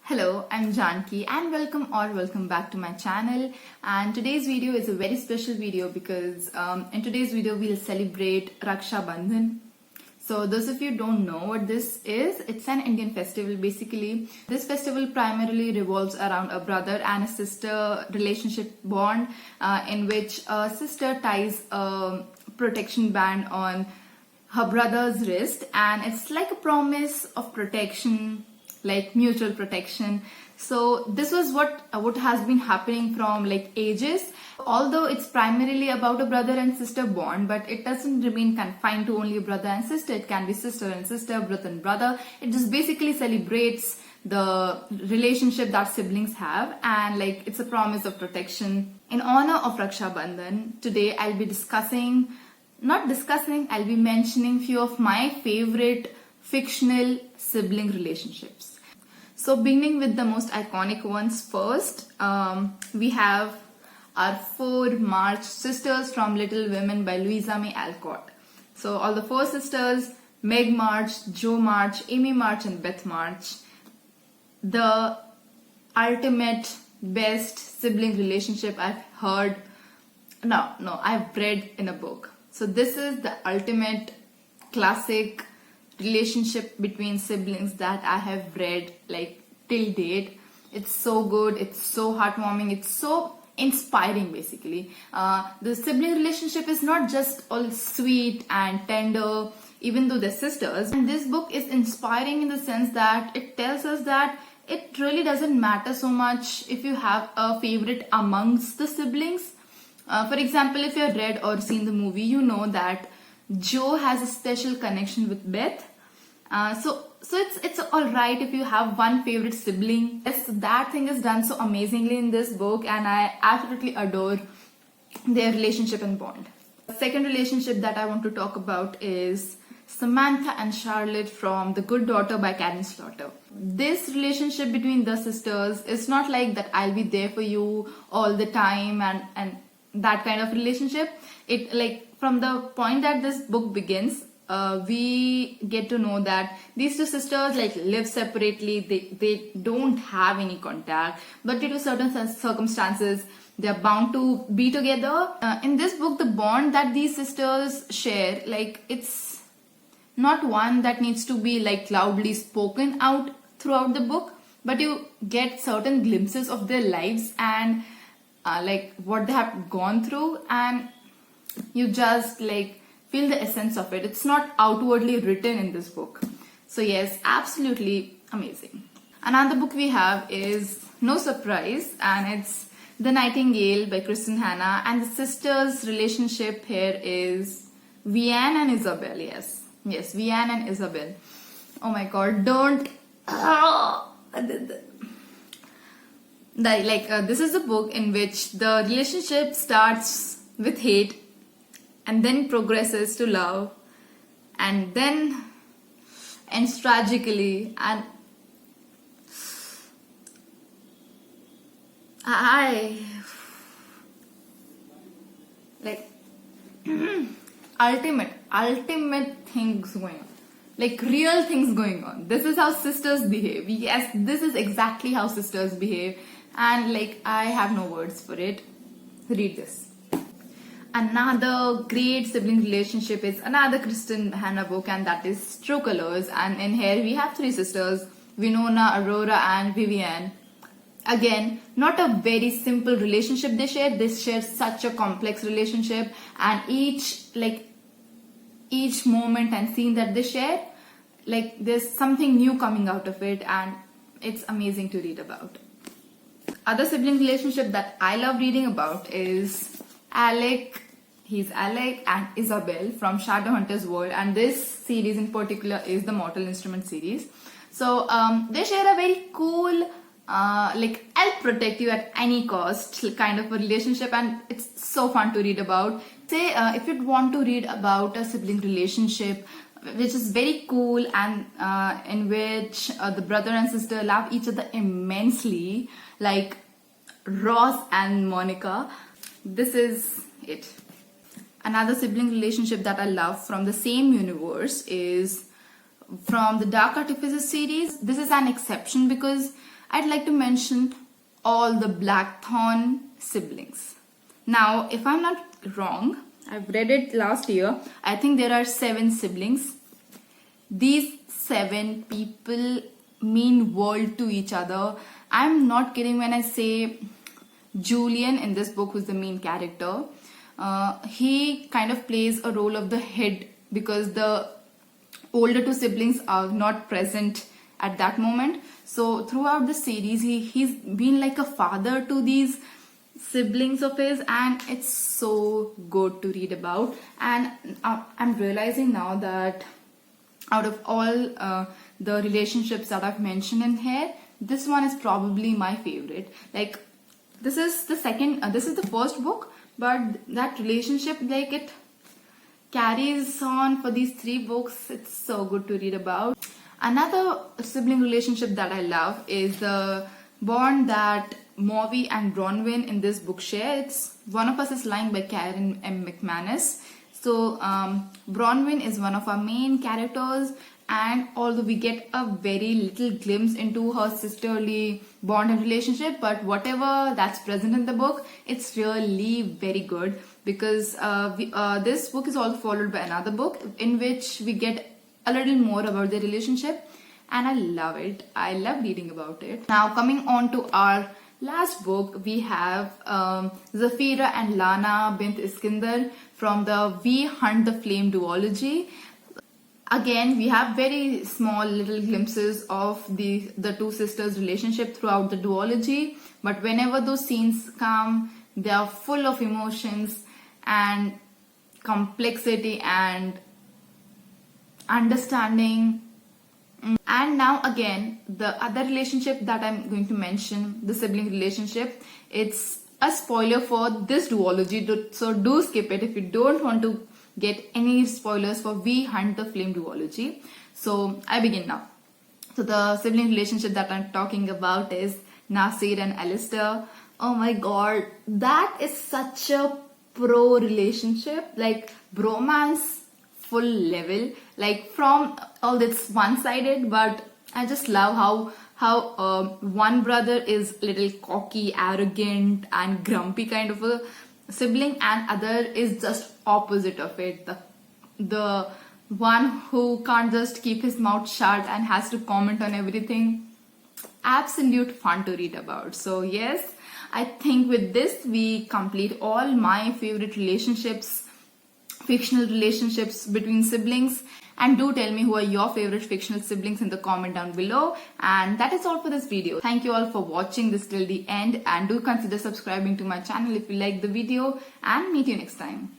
Hello, I'm Janki and welcome back to my channel. And today's video is a very special video because in today's video we'll celebrate Raksha Bandhan. So those of you don't know what this is, it's an Indian festival basically. This festival primarily revolves around a brother and a sister relationship bond in which a sister ties a protection band on her brother's wrist, and it's like a promise of protection, like mutual protection. So this was what has been happening from like ages. Although it's primarily about a brother and sister bond, but it doesn't remain confined to only a brother and sister. It can be sister and sister, brother and brother. It just basically celebrates the relationship that siblings have, and like it's a promise of protection. In honor of Raksha Bandhan, today I'll be I'll be mentioning few of my favorite fictional sibling relationships. So beginning with the most iconic ones first, we have our 4 March sisters from Little Women by Louisa May Alcott. So all the 4 sisters, Meg March, Jo March, Amy March and Beth March. The ultimate best sibling relationship I've read in a book. So this is the ultimate classic relationship between siblings that I have read like till date. It's so good, it's so heartwarming, it's so inspiring basically. The sibling relationship is not just all sweet and tender even though they're sisters. And this book is inspiring in the sense that it tells us that it really doesn't matter so much if you have a favorite amongst the siblings. For example, if you've read or seen the movie, you know that Jo has a special connection with Beth. So it's alright if you have one favorite sibling. Yes, that thing is done so amazingly in this book, and I absolutely adore their relationship and bond. The second relationship that I want to talk about is Samantha and Charlotte from The Good Daughter by Karen Slaughter. This relationship between the sisters is not like that I'll be there for you all the time and that kind of relationship. It like from the point that this book begins, we get to know that these 2 sisters like live separately. They don't have any contact, but due to certain circumstances they are bound to be together. In this book, the bond that these sisters share, like it's not one that needs to be like loudly spoken out throughout the book, but you get certain glimpses of their lives and like what they have gone through, and you just like feel the essence of it. It's not outwardly written in this book. So yes, absolutely amazing. Another book we have is no surprise, and it's The Nightingale by Kristen Hanna, and the sisters relationship here is Vianne and Isabel. Yes, Vianne and Isabel. Oh my god, this is a book in which the relationship starts with hate and then progresses to love and then ends tragically, and I like ultimate things going on, like real things going on. This is how sisters behave. Yes, this is exactly how sisters behave, and like I have no words for it. Read this. Another great sibling relationship is another Kristen Hanna book, and that is True Colors. And in here we have 3 sisters, Winona, Aurora and Vivienne. Again, not a very simple relationship they share such a complex relationship, and each moment and scene that they share, like there's something new coming out of it, and it's amazing to read about. Other sibling relationship that I love reading about is Alec and Isabel from Shadowhunters world, and this series in particular is the Mortal Instrument series. So they share a very cool like I'll protect you at any cost kind of a relationship, and it's so fun to read about. Say if you'd want to read about a sibling relationship which is very cool and in which the brother and sister love each other immensely, like Ross and Monica, this is it. Another sibling relationship that I love from the same universe is from the Dark Artificer series, this is an exception because I'd like to mention all the Blackthorn siblings. Now, if I'm not wrong, I've read it last year. I think there are 7 siblings. These 7 people mean world to each other. I'm not kidding when I say Julian in this book, who's the main character. He kind of plays a role of the head because the older 2 siblings are not present at that moment. So throughout the series, he's been like a father to these siblings of his, and it's so good to read about. And I'm realizing now that out of all the relationships that I've mentioned in here, this one is probably my favorite. Like, this is the first book, but that relationship, like, it carries on for these 3 books. It's so good to read about. Another sibling relationship that I love is the bond that Mauvie and Bronwyn in this book share. It's One of Us is Lying by Karen M. McManus. So Bronwyn is one of our main characters, and although we get a very little glimpse into her sisterly bond and relationship, but whatever that's present in the book, it's really very good because this book is also followed by another book in which we get a little more about their relationship, and I love it. I love reading about it. Now, coming on to our last book, we have Zafira and Lana bint Iskandar from the We Hunt the Flame duology. Again, we have very small little glimpses of the 2 sisters' relationship throughout the duology, but whenever those scenes come, they are full of emotions and complexity and understanding. And now again, the other relationship that I'm going to mention, the sibling relationship, it's a spoiler for this duology, so do skip it if you don't want to get any spoilers for We Hunt the Flame duology. So I begin now. So the sibling relationship that I'm talking about is Nasir and Alistair. Oh my god, that is such a pro relationship, like bromance full level. Like, from all it's one-sided, but I just love how one brother is little cocky, arrogant and grumpy kind of a sibling, and other is just opposite of it, the one who can't just keep his mouth shut and has to comment on everything. Absolute fun to read about. So yes, I think with this we complete all my favorite relationships, fictional relationships between siblings. And do tell me who are your favorite fictional siblings in the comment down below. And that is all for this video. Thank you all for watching this till the end, and do consider subscribing to my channel if you like the video, and meet you next time.